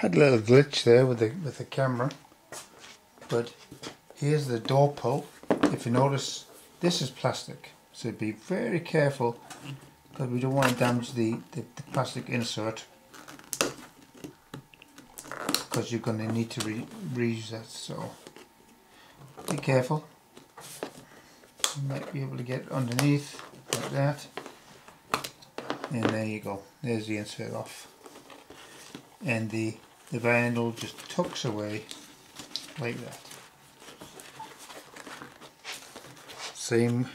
Had a little glitch there with the camera, but here's the door pull. If you notice, this is plastic, so be very careful because we don't want to damage the plastic insert, because you're going to need to reuse that, so be careful. You might be able to get underneath like that, and there you go, there's the insert off, and the vinyl just tucks away like that. Same.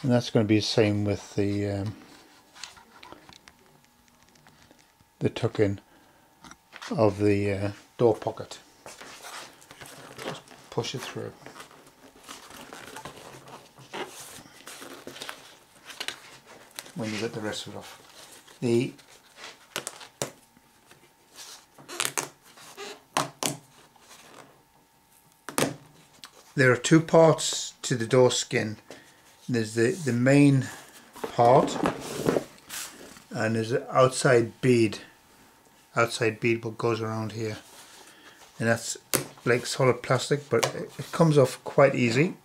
And that's going to be the same with the tuck-in of the door pocket. Just push it through. When you get the rest of it off. There are two parts to the door skin. There's the main part, and there's an outside bead. Outside bead what goes around here, and that's like solid plastic, but it comes off quite easy.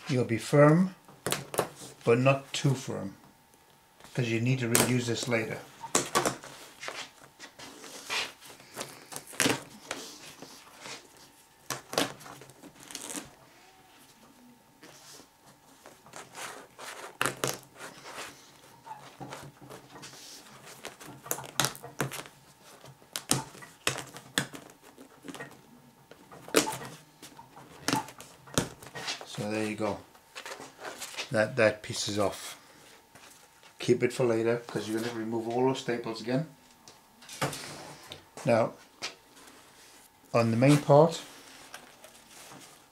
You'll be firm, but not too firm, because you need to reuse this later. So there you go. That piece is off. Keep it for later, because you're going to remove all those staples again. Now, on the main part,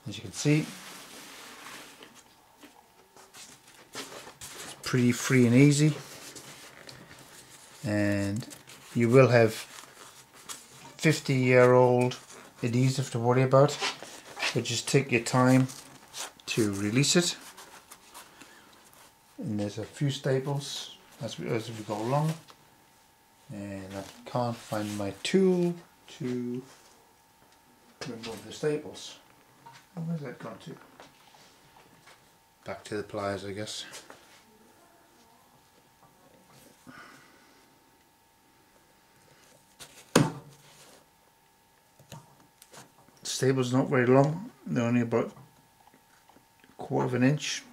as you can see, it's pretty free and easy, and you will have 50-year-old adhesive to worry about, but just take your time to release it. And there's a few staples as we go along, and I can't find my tool to remove the staples. Where's that gone to? Back to the pliers, I guess. The staples not very long, they're only about 1/4 of an inch.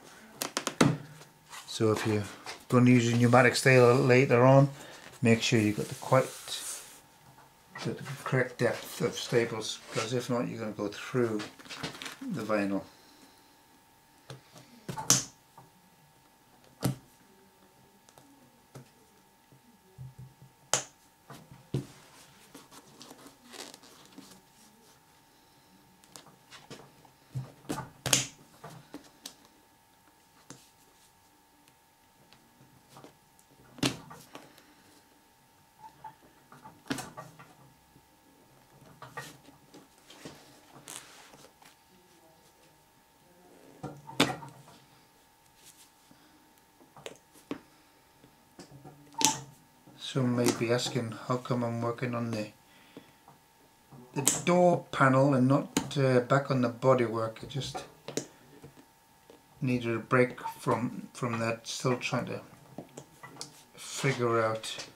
So if you're going to use a pneumatic stapler later on, make sure you've got the correct depth of staples, because if not, you're going to go through the vinyl. Some may be asking how come I'm working on the door panel and not back on the bodywork. I just needed a break from that, still trying to figure out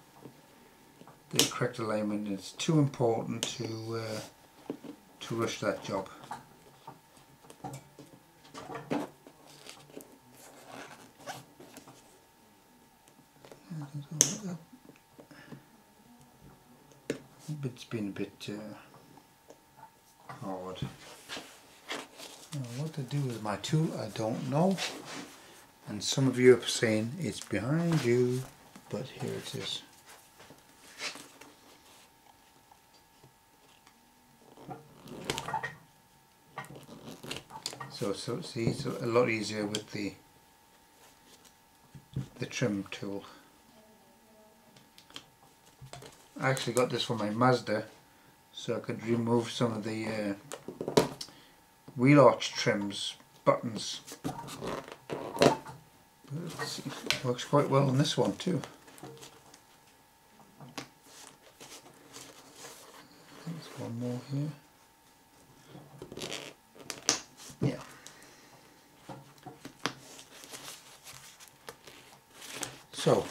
the correct alignment. It's too important to rush that job. It's been a bit hard. What to do with my tool, I don't know. And some of you are saying it's behind you, but here it is. So see, it's a lot easier with the trim tool. I actually got this for my Mazda, so I could remove some of the wheel arch trims buttons. But let's see, it works quite well on this one too. There's one more here. Yeah. So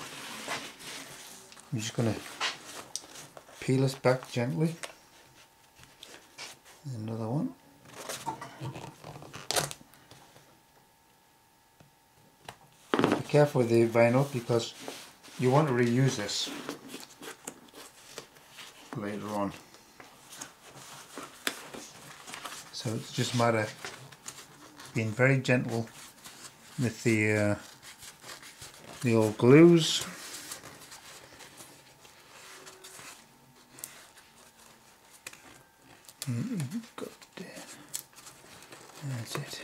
I'm just going to peel this back gently. Another one. Be careful with the vinyl because you want to reuse this later on. So it's just a matter of being very gentle with the old glues. That's it.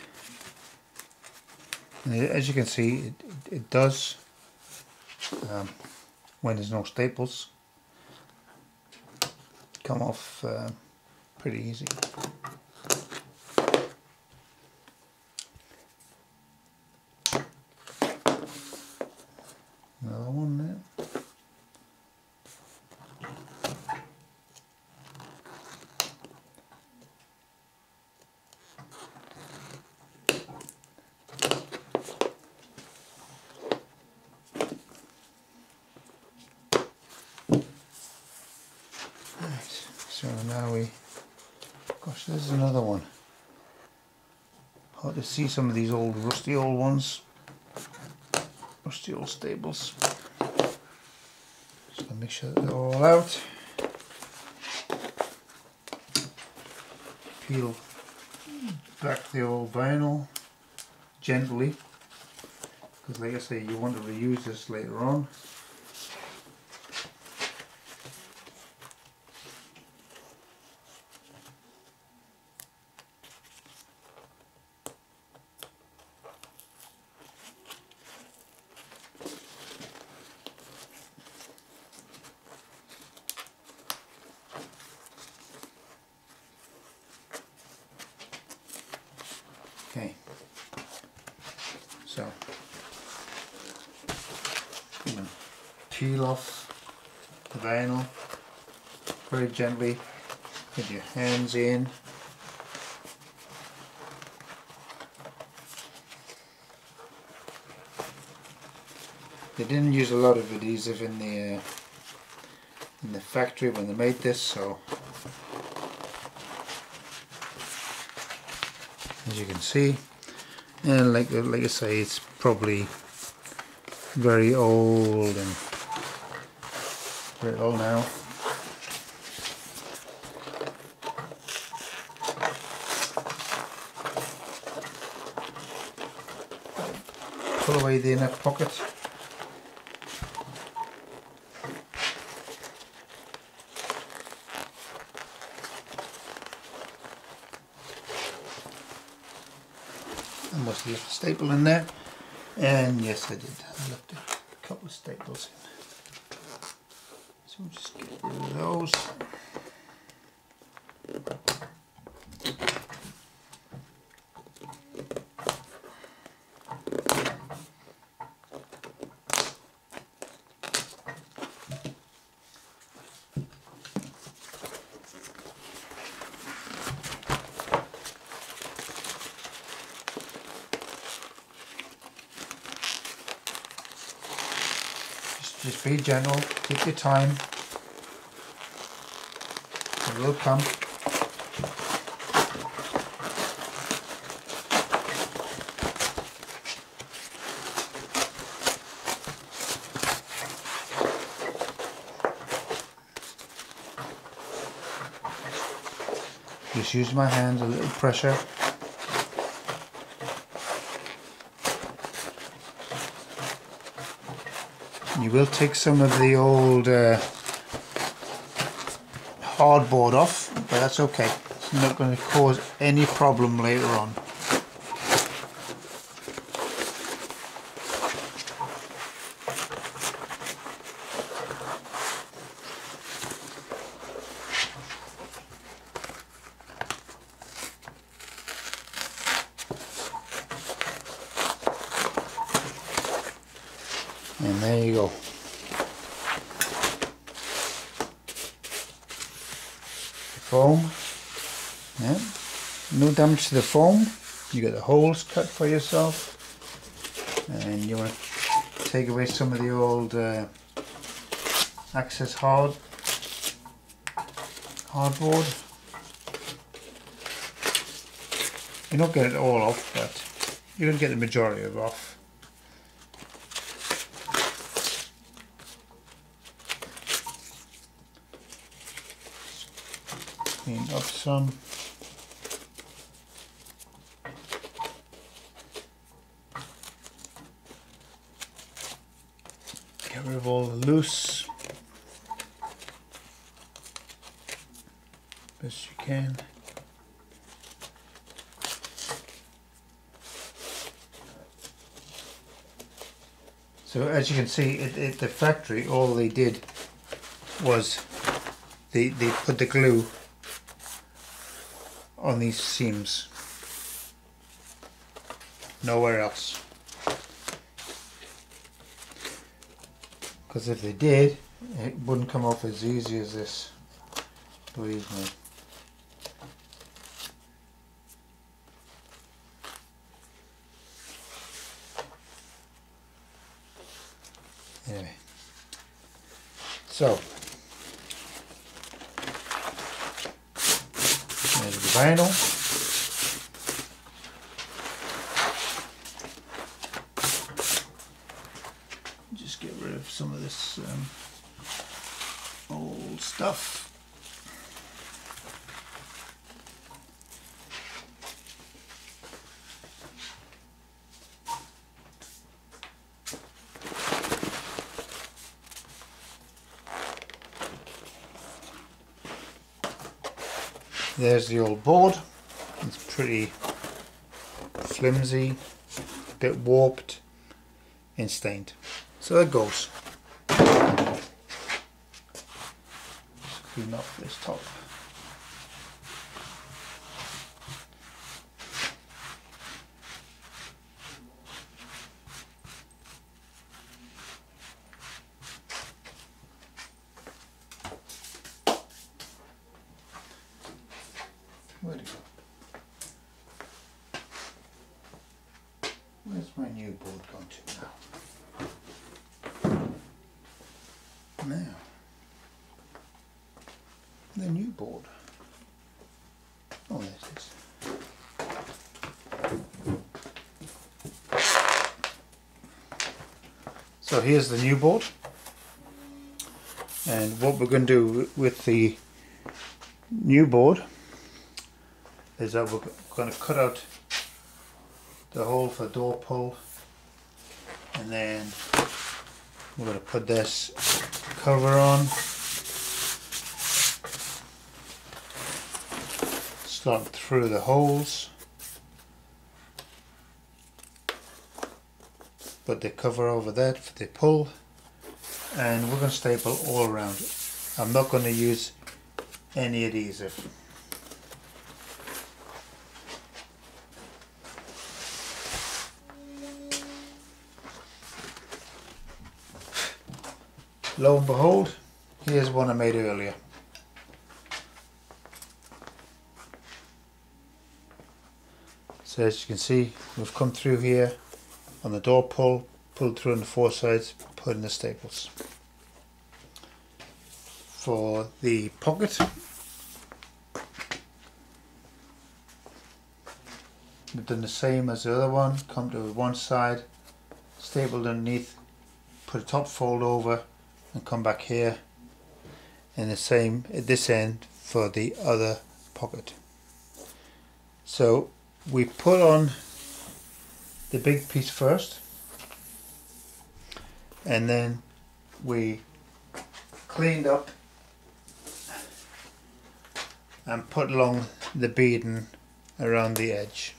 And as you can see, it does, when there's no staples, come off pretty easy. Another one there. So now gosh, there's another one. Hard to see some of these old rusty old ones, rusty old staples. Just gonna make sure that they're all out. Peel back the old vinyl gently, because like I say, you want to reuse this later on. Okay, so you know, peel off the vinyl very gently, put your hands in. They didn't use a lot of adhesive in the factory when they made this, so as you can see, and like I say, it's probably very old and very old now. Pull away the inner pocket. I must have left a staple in there, and yes I did, I left a couple of staples in. So we'll just get rid of those. Just be gentle, take your time, it will come. Just use my hands, a little pressure. You will take some of the old hardboard off, but that's okay. It's not going to cause any problem later on. And there you go. Foam. Yeah. No damage to the foam. You got the holes cut for yourself. And you want to take away some of the old access hardboard. You don't get it all off, but you don't get the majority of it off. Clean up some. Get rid of all the loose best you can. So as you can see, the factory, all they did was they put the glue on these seams. Nowhere else. Because if they did, it wouldn't come off as easy as this. Believe me. Anyway, so there's the vinyl. Just get rid of some of this old stuff. There's the old board. It's pretty flimsy, a bit warped and stained. So that goes. Just clean off this top. Where'd it go? Where's my new board gone to now? Now, the new board. Oh, there it is. So here's the new board. And what we're going to do with the new board is that we're going to cut out the hole for door pull, and then we're going to put this cover on, start through the holes, put the cover over that for the pull, and we're going to staple all around. I'm not going to use any adhesive. Lo and behold, here's one I made earlier. So as you can see, we've come through here on the door pull, pulled through on the four sides, put in the staples. For the pocket, we've done the same as the other one, come to one side, stapled underneath, put a top fold over, and come back here, and the same at this end for the other pocket. So we put on the big piece first, and then we cleaned up and put along the beading around the edge.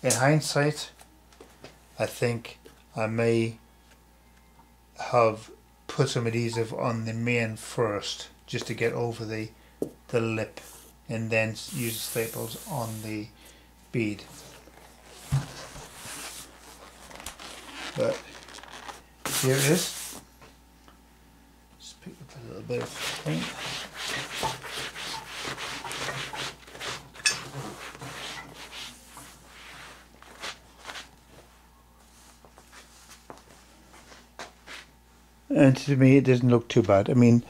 In hindsight, I think I may have put some adhesive on the main first, just to get over the lip, and then use the staples on the bead. but here it is. Just pick up a little bit of paint. And to me it doesn't look too bad. I mean,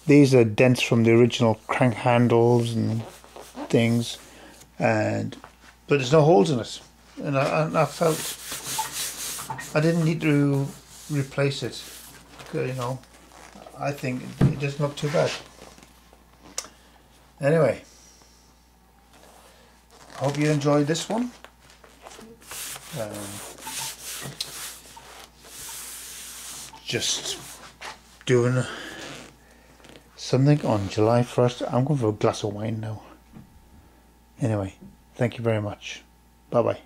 these are dents from the original crank handles and things, but there's no holes in it, and I felt I didn't need to replace it. You know, I think it doesn't look too bad. Anyway, I hope you enjoyed this one. Just doing something on July 1st. I'm going for a glass of wine now. Anyway, thank you very much. Bye bye.